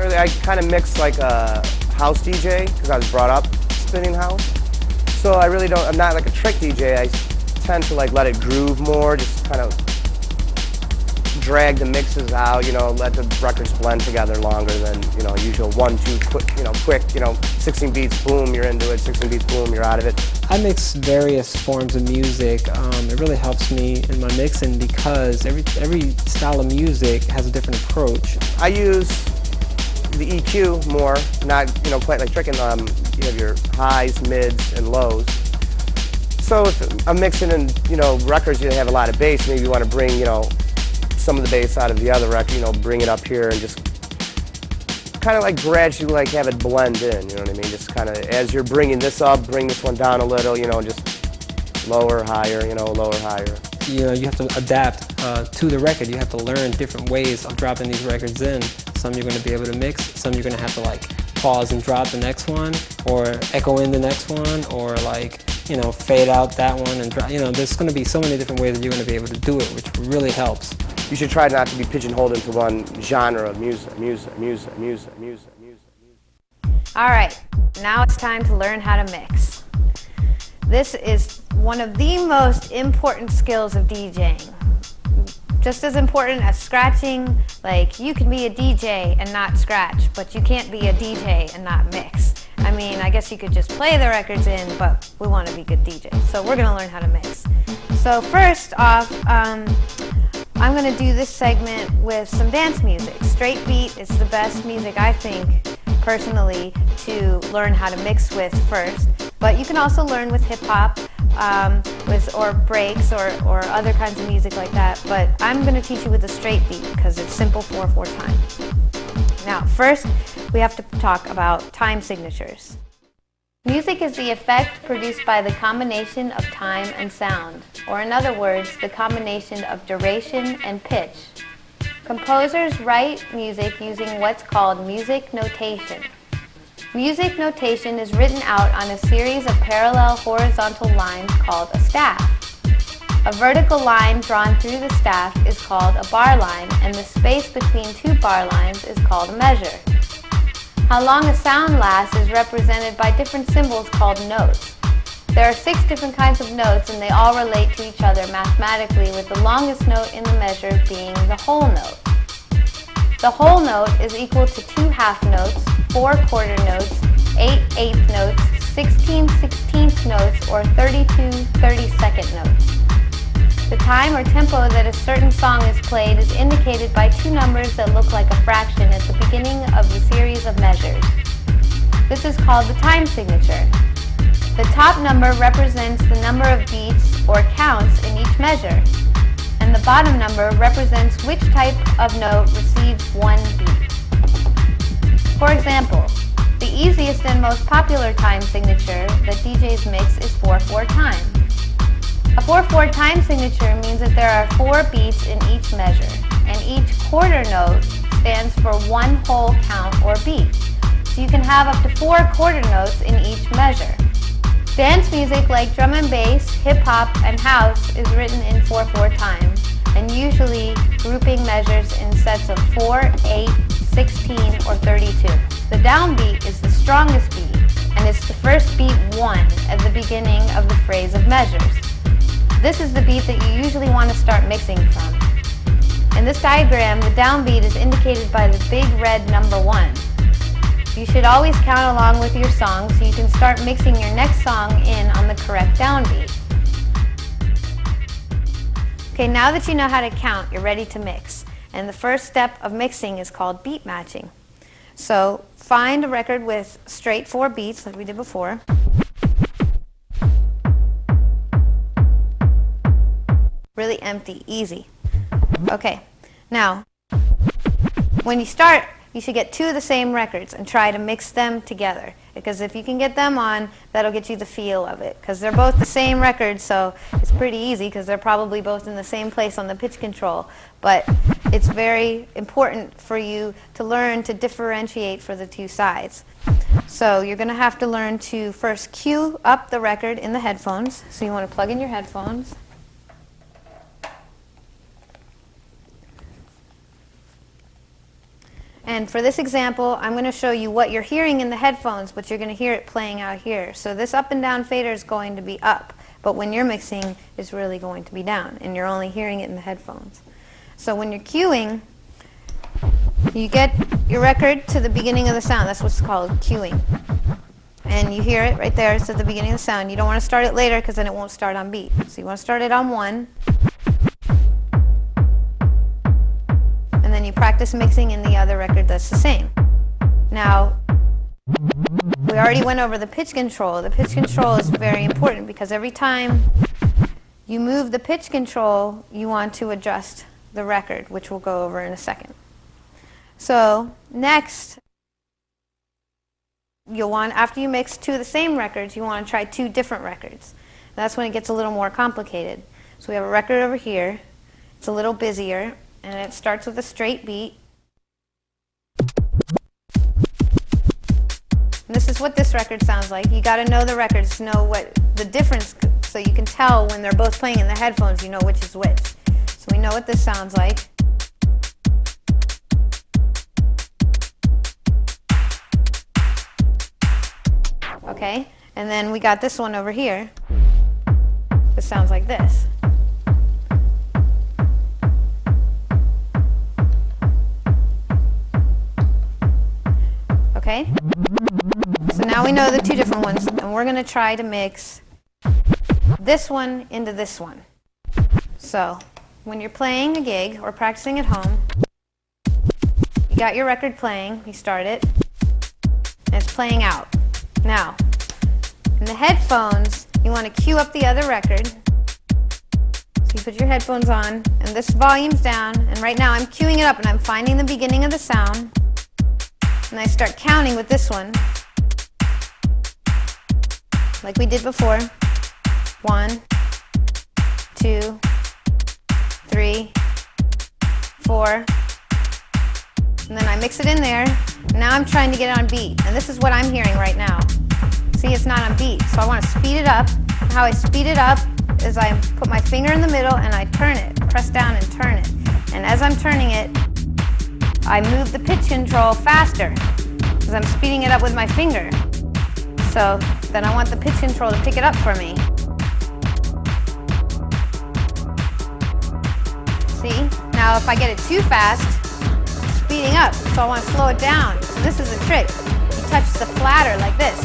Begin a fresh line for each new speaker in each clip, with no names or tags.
Really, I kind of mix like a house DJ because I was brought up spinning house. So I really don't, I'm not like a trick DJ. I tend to like let it groove more, just kind of drag the mixes out, you know, let the records blend together longer than, you know, usual 1, 2, quick, 16 beats, boom, you're into it, 16 beats, boom, you're out of it.
I mix various forms of music. It really helps me in my mixing because every style of music has a different approach.
I use the EQ more, not, you know, quite like tricking. You have your highs, mids, and lows. So if I'm mixing in, you know, records that have a lot of bass, maybe you want to bring, you know, some of the bass out of the other record, you know, bring it up here and just kind of like gradually like have it blend in, you know what I mean? Just kind of as you're bringing this up, bring this one down a little, you know, just lower, higher, you know, lower, higher.
You know, you have to adapt to the record. You have to learn different ways of dropping these records in. Some you're going to be able to mix, some you're going to have to like pause and drop the next one, or echo in the next one, or like, you know, fade out that one and drop. You know, there's going to be so many different ways that you're going to be able to do it, which really helps.
You should try not to be pigeonholed into one genre of music.
All right, now it's time to learn how to mix. This is one of the most important skills of DJing. Just as important as scratching. Like, you can be a DJ and not scratch, but you can't be a DJ and not mix. I mean, I guess you could just play the records in, but we want to be good DJs, so we're going to learn how to mix. So first off, I'm going to do this segment with some dance music. Straight beat is the best music, I think, personally, to learn how to mix with first. But you can also learn with hip-hop, or breaks, or other kinds of music like that. But I'm going to teach you with a straight beat because it's simple 4/4 time. Now, first, we have to talk about time signatures. Music is the effect produced by the combination of time and sound, or in other words, the combination of duration and pitch. Composers write music using what's called music notation. Music notation is written out on a series of parallel horizontal lines called a staff. A vertical line drawn through the staff is called a bar line, and the space between two bar lines is called a measure. How long a sound lasts is represented by different symbols called notes. There are 6 different kinds of notes, and they all relate to each other mathematically, with the longest note in the measure being the whole note. The whole note is equal to 2 half notes, 4 quarter notes, 8 eighth notes, 16 16th notes, or 32 32nd notes. The time or tempo that a certain song is played is indicated by 2 numbers that look like a fraction at the beginning of the series of measures. This is called the time signature. The top number represents the number of beats or counts in each measure, and the bottom number represents which type of note receives 1 beat. For example, the easiest and most popular time signature that DJs mix is 4/4 time. A 4/4 time signature means that there are 4 beats in each measure, and each quarter note stands for 1 whole count or beat. So you can have up to 4 quarter notes in each measure. Dance music like drum and bass, hip-hop, and house is written in 4/4 time, and usually grouping measures in sets of 4, 8, 16, or 32. The downbeat is the strongest beat, and it's the first beat 1 at the beginning of the phrase of measures. This is the beat that you usually want to start mixing from. In this diagram, the downbeat is indicated by the big red number 1. You should always count along with your song so you can start mixing your next song in on the correct downbeat. Okay, now that you know how to count, you're ready to mix. And the first step of mixing is called beat matching. So find a record with straight 4 beats like we did before. Really empty, easy. Okay, now, when you start, you should get 2 of the same records and try to mix them together. Because if you can get them on, that'll get you the feel of it. Because they're both the same record, so it's pretty easy because they're probably both in the same place on the pitch control. But it's very important for you to learn to differentiate for the 2 sides. So you're going to have to learn to first cue up the record in the headphones. So you want to plug in your headphones. And for this example, I'm going to show you what you're hearing in the headphones, but you're going to hear it playing out here. So this up and down fader is going to be up, but when you're mixing, it's really going to be down, and you're only hearing it in the headphones. So when you're cueing, you get your record to the beginning of the sound. That's what's called cueing. And you hear it right there. It's at the beginning of the sound. You don't want to start it later because then it won't start on beat. So you want to start it on 1. And then you practice mixing in the other record that's the same. Now, we already went over the pitch control. The pitch control is very important because every time you move the pitch control, you want to adjust the record, which we'll go over in a second. So next, you'll want, after you mix 2 of the same records, you want to try 2 different records. That's when it gets a little more complicated. So we have a record over here. It's a little busier, and it starts with a straight beat. And this is what this record sounds like. You got to know the records to know what the difference, so you can tell when they're both playing in the headphones, you know which is which. So we know what this sounds like. Okay, and then we got this one over here. It sounds like this. Okay, so now we know the 2 different ones, and we're going to try to mix this one into this one. So when you're playing a gig or practicing at home, you got your record playing, you start it, and it's playing out. Now, in the headphones, you want to cue up the other record. So you put your headphones on, and this volume's down, and right now I'm cueing it up, and I'm finding the beginning of the sound, and I start counting with this one, like we did before. 1, 2, 3, 4, and then I mix it in there. Now I'm trying to get it on beat, and this is what I'm hearing right now. See, it's not on beat, so I want to speed it up. How I speed it up is I put my finger in the middle and I turn it, press down and turn it. And as I'm turning it, I move the pitch control faster because I'm speeding it up with my finger. So then I want the pitch control to pick it up for me. See? Now if I get it too fast, speeding up, so I want to slow it down. So this is a trick. You touch the flatter like this.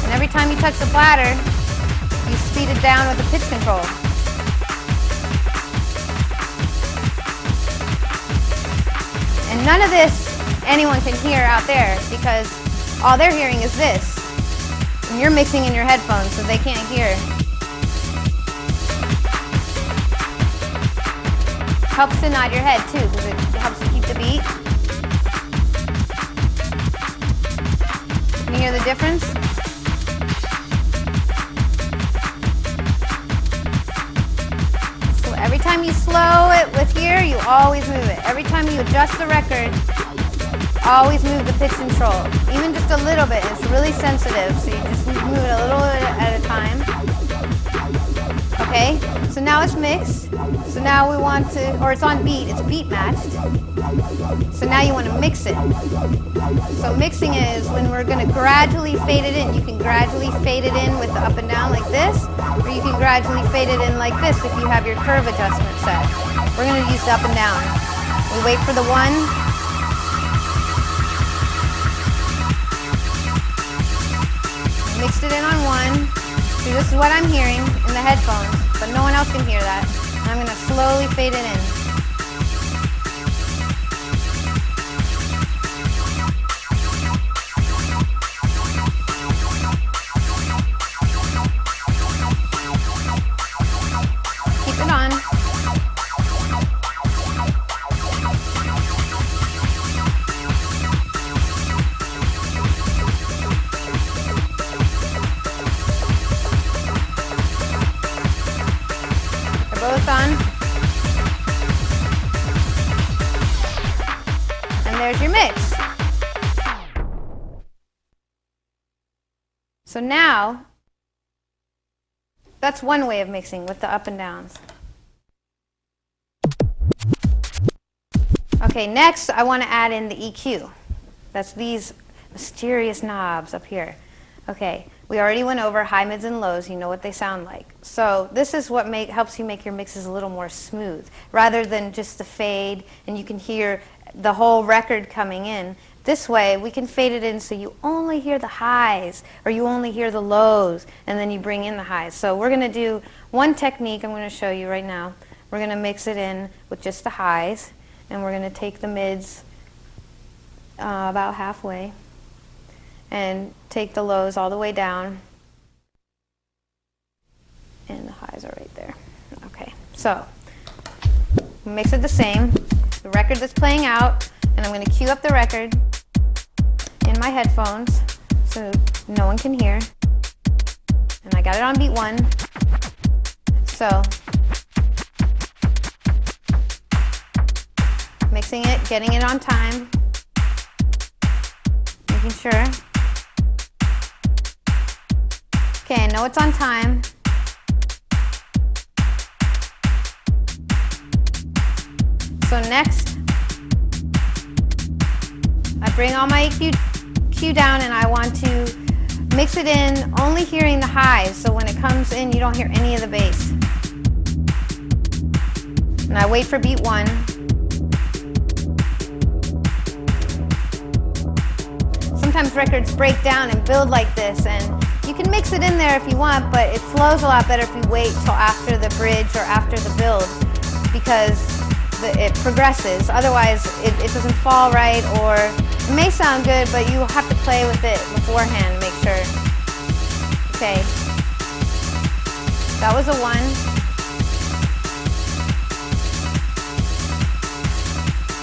And every time you touch the flatter, you speed it down with the pitch control. And none of this anyone can hear out there because all they're hearing is this. And you're mixing in your headphones, so they can't hear. Helps to nod your head too, because it helps to keep the beat. Can you hear the difference? So every time you slow it with here, you always move it. Every time you adjust the record, always move the pitch control. Even just a little bit. It's really sensitive, so you just move it a little bit at a time. Okay, so now it's mixed. So now we want to, or it's on beat, it's beat matched. So now you want to mix it. So mixing is when we're going to gradually fade it in. You can gradually fade it in with the up and down like this, or you can gradually fade it in like this if you have your curve adjustment set. We're going to use the up and down. We wait for the 1. Mixed it in on 1. See, this is what I'm hearing in the headphones, but no one else can hear that. And I'm going to slowly fade it in. Keep it on. Both on. And there's your mix. So now, that's one way of mixing with the up and downs. Okay, next I want to add in the EQ. That's these mysterious knobs up here. Okay, we already went over high, mids, and lows. You know what they sound like. So this is what helps you make your mixes a little more smooth, rather than just the fade, and you can hear the whole record coming in. This way, we can fade it in so you only hear the highs, or you only hear the lows, and then you bring in the highs. So we're going to do one technique I'm going to show you right now. We're going to mix it in with just the highs, and we're going to take the mids about halfway, and take the lows all the way down, and the highs are right there. Okay, so mix it the same. The record that's playing out, and I'm going to cue up the record in my headphones so no one can hear. And I got it on beat 1. So mixing it, getting it on time, making sure. Okay, I know it's on time. So next, I bring all my EQ down, and I want to mix it in, only hearing the highs, so when it comes in, you don't hear any of the bass. And I wait for beat 1. Sometimes records break down and build like this, and you can mix it in there if you want, but it flows a lot better if you wait till after the bridge or after the build, because it progresses. Otherwise, it doesn't fall right, or it may sound good, but you have to play with it beforehand, make sure. Okay, that was a 1.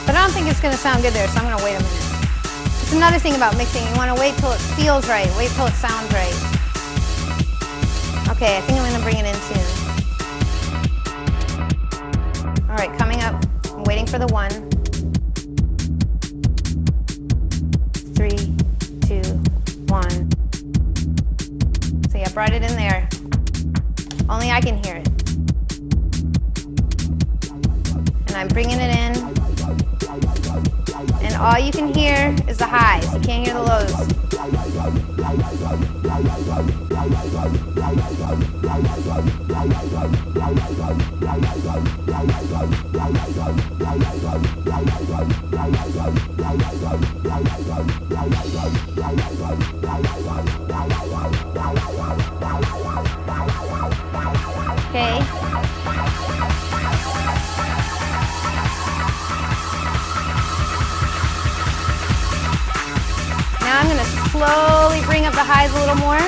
But I don't think it's going to sound good there, so I'm going to wait a minute. It's another thing about mixing. You want to wait till it feels right, wait till it sounds right. Okay, I think I'm going to bring it in soon. All right, coming up. I'm waiting for the 1. 3, 2, 1. See, I brought it in there. Only I can hear it. And I'm bringing it in. And all you can hear is the highs. You can't hear the lows. Okay. Now I'm going to slowly bring up the highs a little more.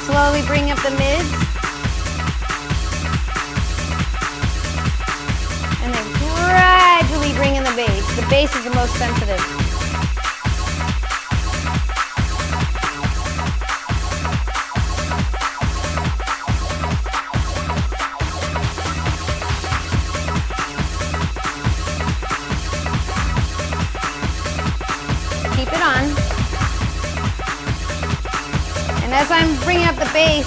Slowly bring up the mids. And then gradually bring in the bass. The bass is the most sensitive. Keep it on. And as I'm bringing up the bass,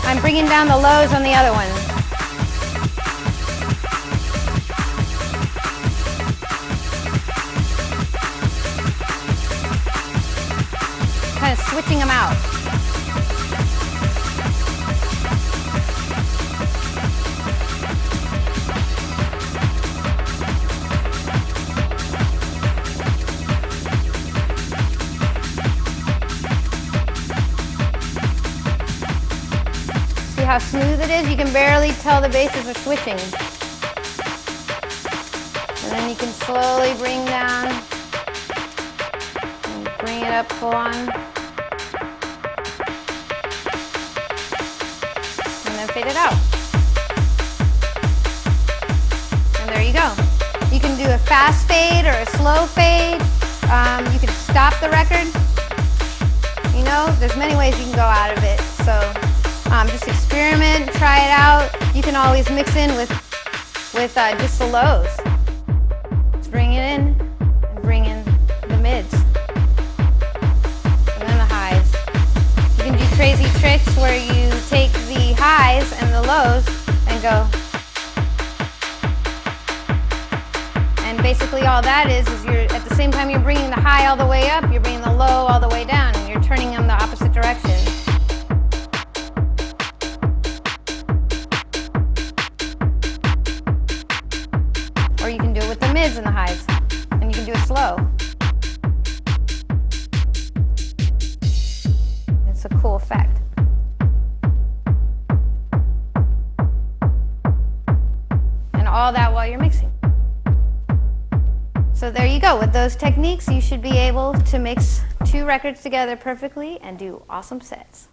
I'm bringing down the lows on the other one. Kind of switching them out. How smooth it is, you can barely tell the basses are switching. And then you can slowly bring down and bring it up full on. And then fade it out. And there you go. You can do a fast fade or a slow fade. You can stop the record. You know, there's many ways you can go out of it. So just experiment, try it out. You can always mix in with just the lows. Just bring it in and bring in the mids. And then the highs. You can do crazy tricks where you take the highs and the lows and go. And basically all that is you're, at the same time you're bringing the high all the way up, you're bringing the low all the way down, and you're turning them the opposite direction. Or you can do it with the mids and the highs, and you can do it slow. It's a cool effect. And all that while you're mixing. So there you go. With those techniques, you should be able to mix 2 records together perfectly and do awesome sets.